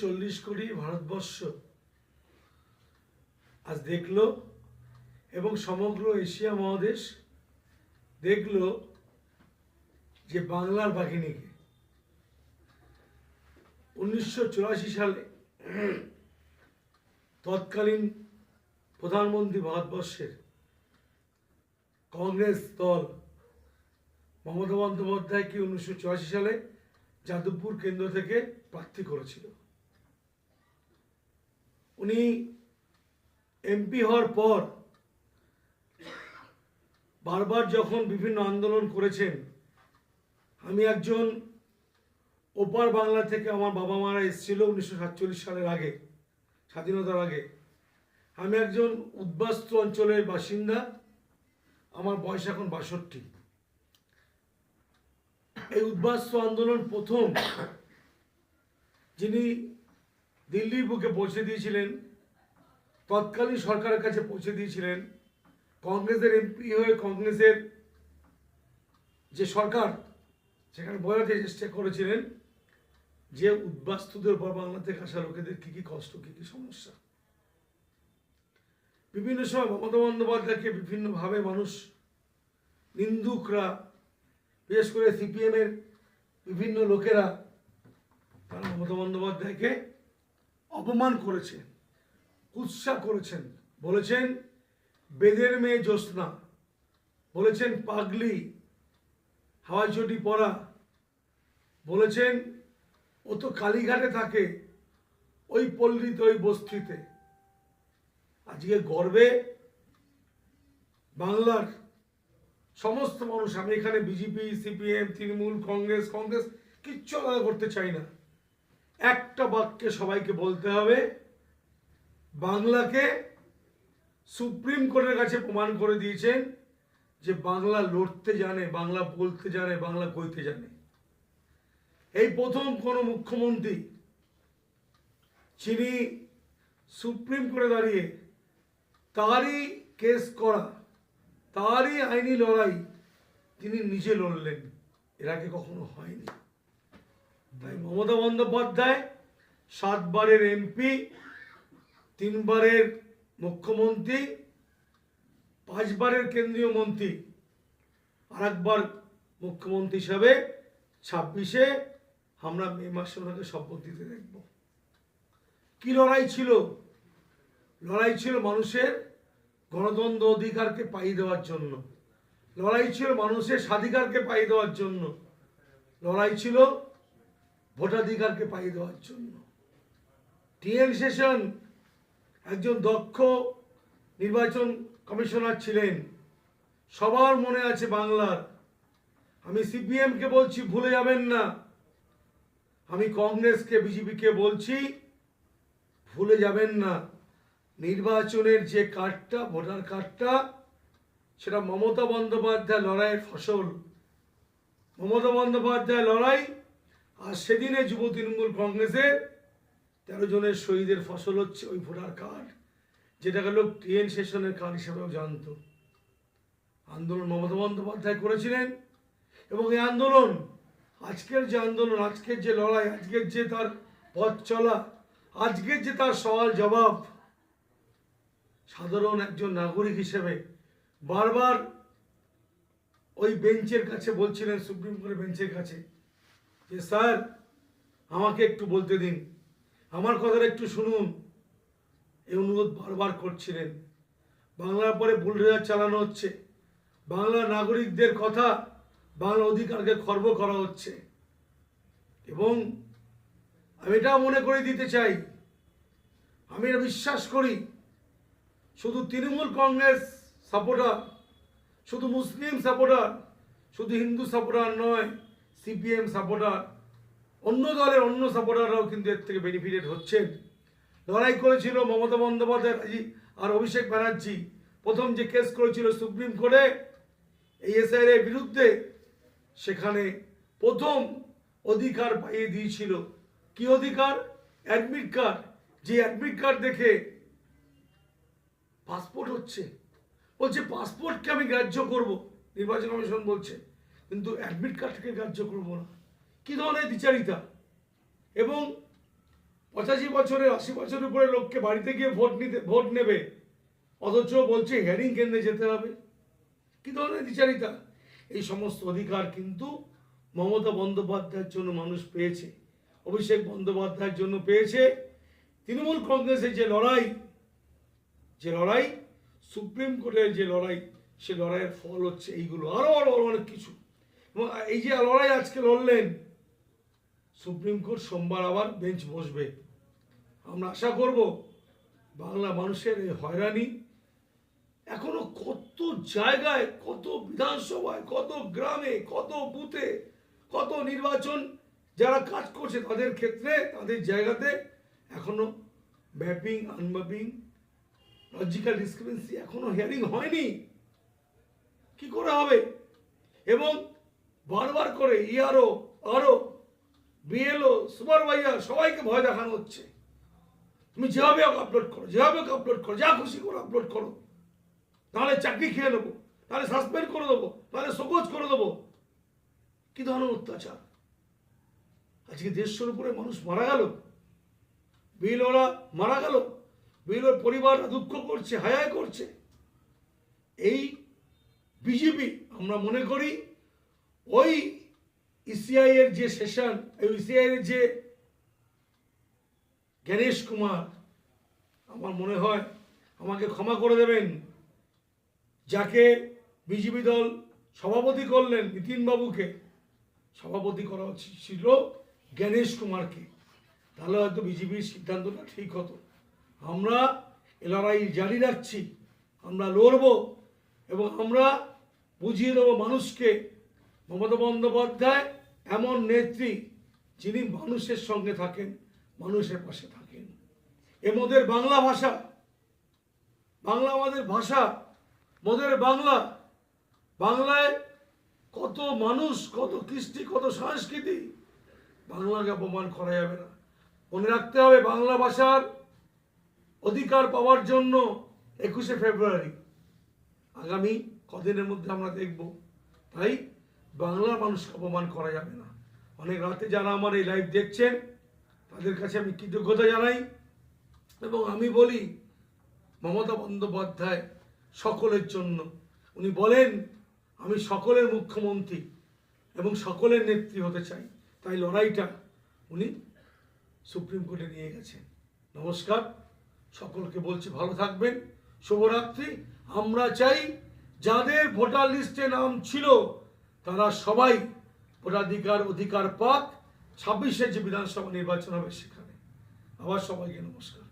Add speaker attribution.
Speaker 1: 140 কোটি ভারতবর্ষ আজ দেখল এবং সমগ্র এশিয়া মহাদেশ দেখল যে বাংলার বাঘিনীকে 1984 সালে তৎকালীন প্রধানমন্ত্রী ভারতবর্ষের কংগ্রেস দল মমতা বন্দ্যোপাধ্যায়কে 1984 সালে যাদবপুর কেন্দ্র থেকে প্রার্থী করেছিল। উনি এমপি হওয়ার পর বারবার যখন বিভিন্ন আন্দোলন করেছেন, আমি একজন ওপার বাংলা থেকে, আমার বাবা মারা এসেছিল 1947 সালের আগে, স্বাধীনতার আগে। আমি একজন উদ্বাস্তু অঞ্চলের বাসিন্দা, আমার বয়স এখন 62। এই উদ্বাস্তু আন্দোলন প্রথম যিনি দিল্লির বুকে পৌঁছে দিয়েছিলেন, তৎকালীন সরকারের কাছে পৌঁছে দিয়েছিলেন, কংগ্রেসের এমপি হয়ে কংগ্রেসের যে সরকার সেখানে বোঝাতে চেষ্টা করেছিলেন যে উদ্বাস্তুদের উপর বাংলা থেকে আসা লোকেদের কী কী কষ্ট, কী কী সমস্যা। বিভিন্ন সময় মমতা বন্দ্যোপাধ্যায়কে বিভিন্নভাবে মানুষ, নিন্দুকরা, বিশেষ করে সিপিএমের বিভিন্ন লোকেরা, তারা মমতা বন্দ্যোপাধ্যায়কে অপমান করেছেন, কুৎসা করেছেন, বলেছেন বেদের মেয়ে জ্যোৎস্না, বলেছেন পাগলি, হাওয়াই চটি পরা, বলেছেন ও তো কালীঘাটে থাকে, ওই পল্লীতে, ওই বস্তিতে। আজকে গর্বে বাংলার সমস্ত মানুষ, আমি এখানে বিজেপি, সিপিএম, তৃণমূল, কংগ্রেস কিচ্ছু আলাদা করতে চাই না, একটা বাক্যে সবাইকে বলতে হবে, বাংলাকে সুপ্রিম কোর্টের কাছে প্রমাণ করে দিয়েছেন যে বাংলা লড়তে জানে, বাংলা বলতে জানে, বাংলা কইতে জানে। এই প্রথম কোনো মুখ্যমন্ত্রী যিনি সুপ্রিম কোর্টে দাঁড়িয়ে তারই কেস করা, তারই আইনি লড়াই তিনি নিজে লড়লেন, এর আগে কখনো হয়নি। তাই মমতা বন্দ্যোপাধ্যায় 7 বারের এমপি, 3 বারের মুখ্যমন্ত্রী, 5 বারের কেন্দ্রীয় মন্ত্রী, আর একবার মুখ্যমন্ত্রী হিসাবে 26-এ আমরা মে মাসে ওনাকে শপথ দিতে দেখব। কি লড়াই ছিল? লড়াই ছিল মানুষের গণতন্ত্র অধিকারকে পাইয়ে দেওয়ার জন্য, লড়াই ছিল মানুষের স্বাধিকারকে পাইয়ে দেওয়ার জন্য, লড়াই ছিল ভোটাধিকারকে পাইয়ে দেওয়ার জন্য। টিএন সেশন একজন দক্ষ নির্বাচন কমিশনার ছিলেন, সবার মনে আছে বাংলার। আমি সিপিএমকে বলছি ভুলে যাবেন না, আমি কংগ্রেসকে, বিজেপিকে বলছি ভুলে যাবেন না, নির্বাচনের যে কার্ডটা, ভোটার কার্ডটা, সেটা মমতা বন্দ্যোপাধ্যায় লড়াইয়ের ফসল, মমতা বন্দ্যোপাধ্যায় লড়াই। আর সেদিনে যুব তৃণমূল কংগ্রেসের 13 জনের শহীদের ফসল হচ্ছে ওই ভোটার কার্ড, যেটাকে লোক টিএন সেশনের কার্ড হিসেবেও জানত। আন্দোলন মমতা বন্দ্যোপাধ্যায় করেছিলেন, এবং এই আন্দোলন, আজকের যে আন্দোলন, আজকের যে লড়াই, আজকের যে তার পথ চলা, আজকের যে তার সওয়াল জবাব, সাধারণ একজন নাগরিক হিসেবে বারবার ওই বেঞ্চের কাছে বলছিলেন, সুপ্রিম কোর্টের বেঞ্চের কাছে, যে স্যার আমাকে একটু বলতে দিন, আমার কথাটা একটু শুনুন, এই অনুরোধ বারবার করছিলেন। বাংলার পরে বুলডোজার চালানো হচ্ছে, বাংলার নাগরিকদের কথা, বাংলা অধিকারকে খর্ব করা হচ্ছে। এবং আমি এটা মনে করে দিতে চাই, আমি এটা বিশ্বাস করি, শুধু তৃণমূল কংগ্রেস সাপোর্টার, শুধু মুসলিম সাপোর্টার, শুধু হিন্দু সাপোর্টার নয়, সিপিএম সাপোর্টার, অন্য দলের অন্য সাপোর্টাররাও কিন্তু এর থেকে বেনিফিটেড হচ্ছেন। লড়াই করেছিল মমতা বন্দ্যোপাধ্যায় আর অভিষেক ব্যানার্জি, প্রথম যে কেস করেছিল সুপ্রিম কোর্টে এই এসআইআর বিরুদ্ধে, সেখানে প্রথম অধিকার পাইয়ে দিয়েছিল। কি অধিকার? Admit card. যে অ্যাডমিট কার্ড দেখে পাসপোর্ট হচ্ছে, বলছে পাসপোর্টকে আমি গ্রাহ্য করব, নির্বাচন কমিশন বলছে, কিন্তু অ্যাডমিট কার্ডকে গ্রাহ্য করব না। কি ধরনের দ্বিচারিতা! এবং 85 বছরের 80 বছরের উপরে লোককে বাড়িতে গিয়ে ভোট নেবে, অথচ বলছে হিয়ারিং কেন্দ্রে যেতে হবে। কি ধরনের দ্বিচারিতা! এই সমস্ত অধিকার কিন্তু মমতা বন্দ্যোপাধ্যায়ের জন্য মানুষ পেয়েছে, অভিষেক বন্দ্যোপাধ্যায়ের জন্য পেয়েছে। তৃণমূল কংগ্রেসের যে লড়াই, সুপ্রিম কোর্টের যে লড়াই, সে লড়াইয়ের ফল হচ্ছে এইগুলো, আরো আরো অনেক কিছু। এবং এই যে লড়াই আজকে লড়লেন, সুপ্রিম কোর্ট সোমবার আবার বেঞ্চ বসবে। আমরা আশা করব বাংলা মানুষের এই হয়রানি এখনো কত জায়গায়, কত বিধানসভায়, কত গ্রামে, কত বুথে, কত নির্বাচন যারা কাজ করছে তাদের ক্ষেত্রে, তাদের জায়গাতে এখনো ম্যাপিং, আনম্যাপিং, লজিক্যাল ডিসক্রিপেন্সি এখনো হিয়ারিং হয়নি। কি করে হবে? এবং বারবার করে ইআরও, বিএলও, সুপারভাইজার সবাইকে ভয় দেখানো হচ্ছে, তুমি যেভাবে আপলোড করো, যা খুশি করো আপলোড করো, তাহলে চাকরি খেয়ে নেবো, তাহলে সাসপেন্ড করে দেবো, তাহলে শোকজ করে দেবো। কি ধরনের অত্যাচার! আজকে 150 উপরে মানুষ মারা গেল, বিএলওরা মারা গেল, বিএলওর পরিবাররা দুঃখ করছে, হায় করছে। এই বিজেপি, আমরা মনে করি ওই ইসিআই এর যে সেশন, ইসিআই এর যে গণেশ কুমার, আমার মনে হয়, আমাকে ক্ষমা করে দেবেন, যাকে বিজেপি দল সভাপতি করলেন, নীতিন বাবুকে সভাপতি করা উচিত ছিল গণেশ কুমারকে, তাহলে হয়তো বিজেপির সিদ্ধান্তটা ঠিক হতো। আমরা লড়াই জারি রাখছি, আমরা লড়ব এবং আমরা বুঝিয়ে দেবো মানুষকে মমতা বন্দ্যোপাধ্যায় এমন নেত্রী যিনি মানুষের সঙ্গে থাকেন, মানুষের পাশে থাকেন। মোদের বাংলা ভাষা, বাংলা আমাদের ভাষা, মোদের বাংলা, বাংলায় কত মানুষ, কত কৃষ্টি, কত সংস্কৃতি, বাংলাকে অপমান করা যাবে না। মনে রাখতে হবে, বাংলা ভাষার অধিকার পাওয়ার জন্য 21শে ফেব্রুয়ারি আগামী কদিনের মধ্যে আমরা দেখব। তাই বাংলার মানুষকে অপমান করা যাবে না। অনেক রাতে যারা আমার এই লাইভ দেখছেন তাদের কাছে আমি কৃতজ্ঞতা জানাই এবং আমি বলি, মমতা বন্দ্যোপাধ্যায় সকলের জন্য, উনি বলেন আমি সকলের মুখ্যমন্ত্রী এবং সকলের নেত্রী হতে চাই, তাই লড়াইটা উনি সুপ্রিম কোর্টে নিয়ে গেছেন। নমস্কার, সকলকে বলছি ভালো থাকবেন, শুভরাত্রি। আমরা চাই যাদের ভোটার লিস্টে নাম ছিল তারা সবাই ভোটাধিকার অধিকার পাক। 26শে যে বিধানসভা নির্বাচন হবে সেখানে। আবার সবাইকে নমস্কার।